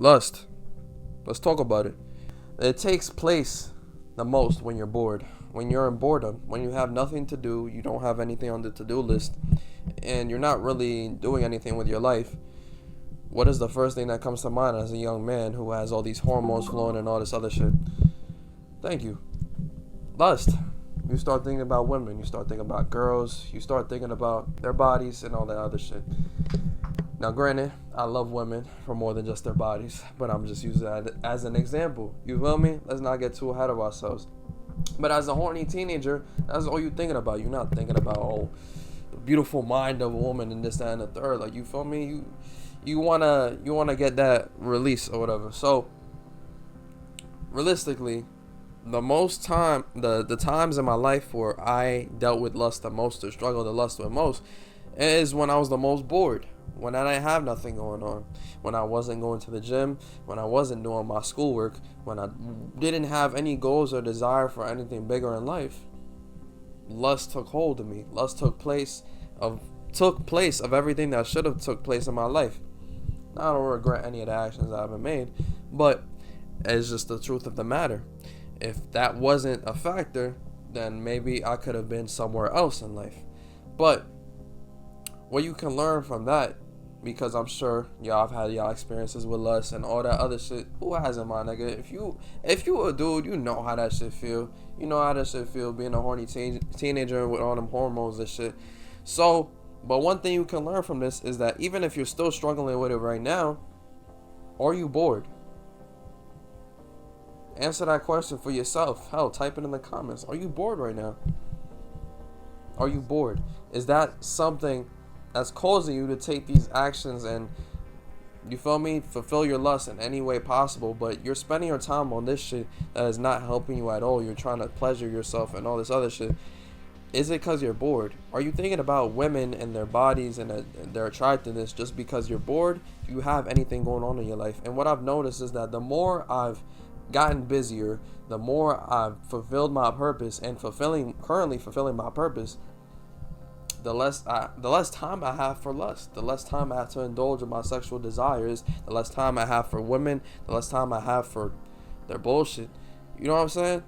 Lust. Let's talk about it. It takes place the most when you're bored. When you're in boredom, when you have nothing to do, you don't have anything on the to-do list, and you're not really doing anything with your life. What is the first thing that comes to mind as a young man who has all these hormones flowing and all this other shit? Thank you. Lust. You start thinking about women, you start thinking about girls, you start thinking about their bodies and all that other shit. Now, granted, I love women for more than just their bodies, but I'm just using that as an example. You feel me? Let's not get too ahead of ourselves. But as a horny teenager, that's all you're thinking about. You're not thinking about, the beautiful mind of a woman and this, that, and the third. Like, you feel me? You wanna get that release or whatever. So, realistically, the times in my life where I dealt with lust the most or struggled to lust with most is when I was the most bored. When I didn't have nothing going on, when I wasn't going to the gym, when I wasn't doing my schoolwork, when I didn't have any goals or desire for anything bigger in life, lust took hold of me. Lust took place of everything that should have took place in my life. Now, I don't regret any of the actions I haven't made, but it's just the truth of the matter. If that wasn't a factor, then maybe I could have been somewhere else in life. But what you can learn from that, because I'm sure y'all have had y'all experiences with lust and all that other shit. Who hasn't, my nigga? If you a dude, you know how that shit feel. You know how that shit feel being a horny teenager with all them hormones and shit. So, but one thing you can learn from this is that even if you're still struggling with it right now, are you bored? Answer that question for yourself. Hell, type it in the comments. Are you bored right now? Are you bored? Is that something that's causing you to take these actions and, you feel me, fulfill your lust in any way possible, but you're spending your time on this shit that is not helping you at all? You're trying to pleasure yourself and all this other shit. Is it because you're bored? Are you thinking about women and their bodies and their attractiveness just because you're bored? Do you have anything going on in your life? And what I've noticed is that the more I've gotten busier, the more I've fulfilled my purpose and currently fulfilling my purpose, the less time I have for lust, the less time I have to indulge in my sexual desires, the less time I have for women, the less time I have for their bullshit. You know what I'm saying?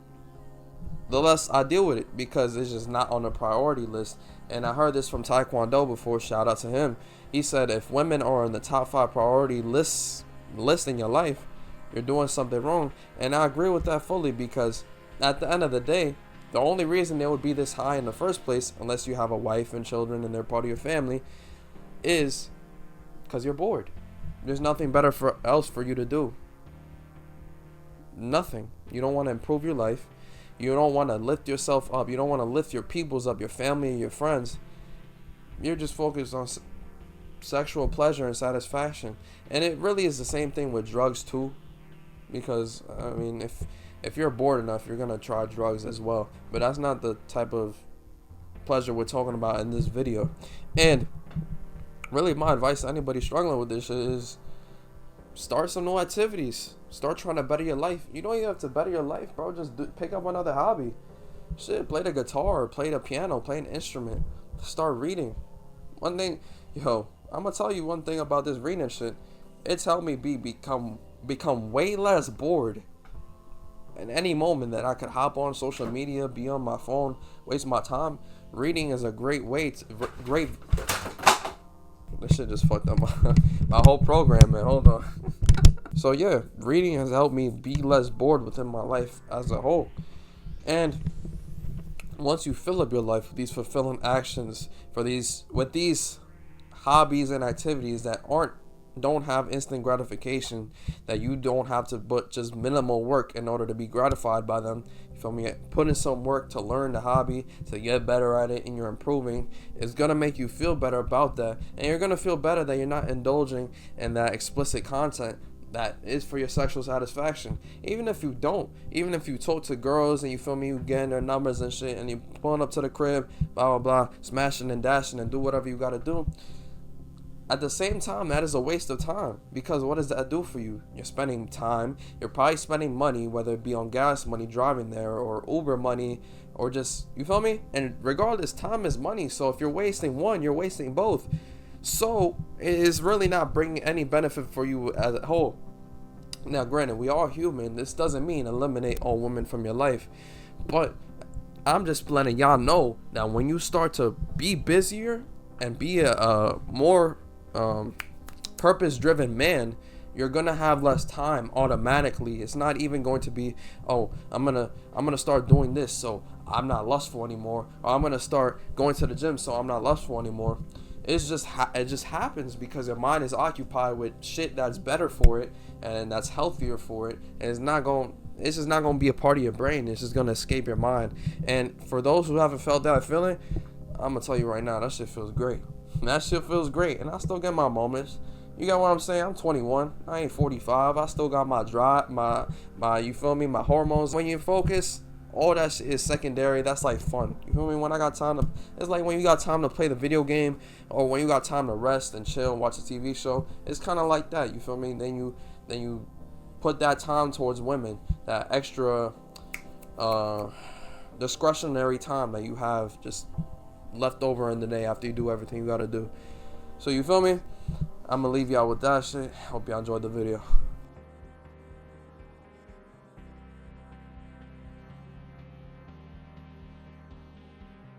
The less I deal with it because it's just not on the priority list. And I heard this from Taekwondo before. Shout out to him. He said if women are in the top 5 priority list in your life, you're doing something wrong. And I agree with that fully, because at the end of the day, the only reason they would be this high in the first place, unless you have a wife and children and they're part of your family, is because you're bored. There's nothing better else for you to do. Nothing. You don't want to improve your life. You don't want to lift yourself up. You don't want to lift your peoples up, your family and your friends. You're just focused on sexual pleasure and satisfaction. And it really is the same thing with drugs too. Because, I mean, if you're bored enough, you're going to try drugs as well. But that's not the type of pleasure we're talking about in this video. And really, my advice to anybody struggling with this is start some new activities. Start trying to better your life. You don't even have to better your life, bro. Just pick up another hobby. Shit, play the guitar, play the piano, play an instrument. Start reading. One thing, I'm going to tell you one thing about this reading shit. It's helped me become way less bored. In any moment that I could hop on social media, be on my phone, waste my time, reading is a great way to This shit just fucked up my whole program, man. Hold on. So yeah, reading has helped me be less bored within my life as a whole. And once you fill up your life with these fulfilling actions with these hobbies and activities that don't have instant gratification, that you don't have to put just minimal work in order to be gratified by them, you feel me, put in some work to learn the hobby, to get better at it, and you're improving, it's going to make you feel better about that. And you're going to feel better that you're not indulging in that explicit content that is for your sexual satisfaction. Even if you talk to girls and you feel me, you getting their numbers and shit, and you pulling up to the crib, blah blah blah, smashing and dashing and do whatever you got to do, at the same time, that is a waste of time, because what does that do for you? You're spending time, you're probably spending money, whether it be on gas money driving there, or Uber money, or just, you feel me? And regardless, time is money, so if you're wasting one, you're wasting both. So it is really not bringing any benefit for you as a whole. Now, granted, we are human. This doesn't mean eliminate all women from your life, but I'm just letting y'all know that when you start to be busier and be a more purpose-driven man, you're gonna have less time automatically. It's not even going to be, oh, I'm gonna start doing this so I'm not lustful anymore, or I'm gonna start going to the gym so I'm not lustful anymore. It's just it just happens because your mind is occupied with shit that's better for it and that's healthier for it, and it's just not gonna be a part of your brain. It's just gonna escape your mind. And for those who haven't felt that feeling, I'm gonna tell you right now, that shit feels great. That shit feels great, and I still get my moments. You got what I'm saying? I'm 21. I ain't 45. I still got my drive, my you feel me, my hormones. When you focus, all that shit is secondary. That's like fun. You feel me? When I got time to, it's like when you got time to play the video game, or when you got time to rest and chill and watch a TV show. It's kind of like that. You feel me? Then you put that time towards women, that extra discretionary time that you have just left over in the day after you do everything you gotta do. So you feel me? I'm gonna leave y'all with that shit. Hope y'all enjoyed the video.